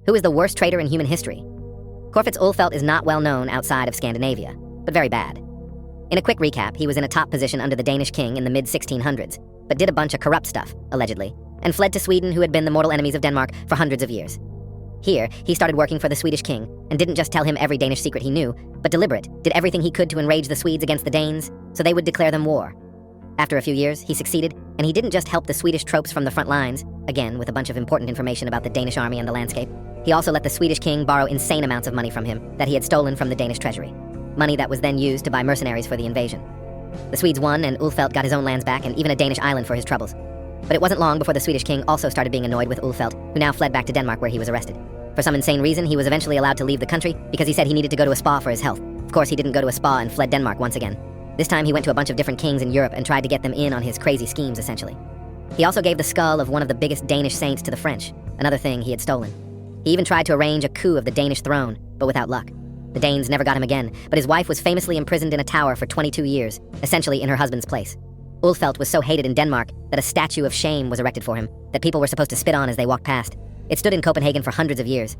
Who is the worst traitor in human history? Corfitz Ulfeldt is not well known outside of Scandinavia, but very bad. In a quick recap, he was in a top position under the Danish king in the mid-1600s, but did a bunch of corrupt stuff, allegedly, and fled to Sweden, who had been the mortal enemies of Denmark for hundreds of years. Here, he started working for the Swedish king, and didn't just tell him every Danish secret he knew, but deliberate, did everything he could to enrage the Swedes against the Danes, so they would declare them war. After a few years, he succeeded, and he didn't just help the Swedish troops from the front lines, again with a bunch of important information about the Danish army and the landscape. He also let the Swedish king borrow insane amounts of money from him that he had stolen from the Danish treasury. Money that was then used to buy mercenaries for the invasion. The Swedes won, and Ulfeldt got his own lands back and even a Danish island for his troubles. But it wasn't long before the Swedish king also started being annoyed with Ulfeldt, who now fled back to Denmark where he was arrested. For some insane reason, he was eventually allowed to leave the country because he said he needed to go to a spa for his health. Of course, he didn't go to a spa and fled Denmark once again. This time he went to a bunch of different kings in Europe and tried to get them in on his crazy schemes, essentially. He also gave the skull of one of the biggest Danish saints to the French, another thing he had stolen. He even tried to arrange a coup of the Danish throne, but without luck. The Danes never got him again, but his wife was famously imprisoned in a tower for 22 years, essentially in her husband's place. Ulfeldt was so hated in Denmark that a statue of shame was erected for him that people were supposed to spit on as they walked past. It stood in Copenhagen for hundreds of years,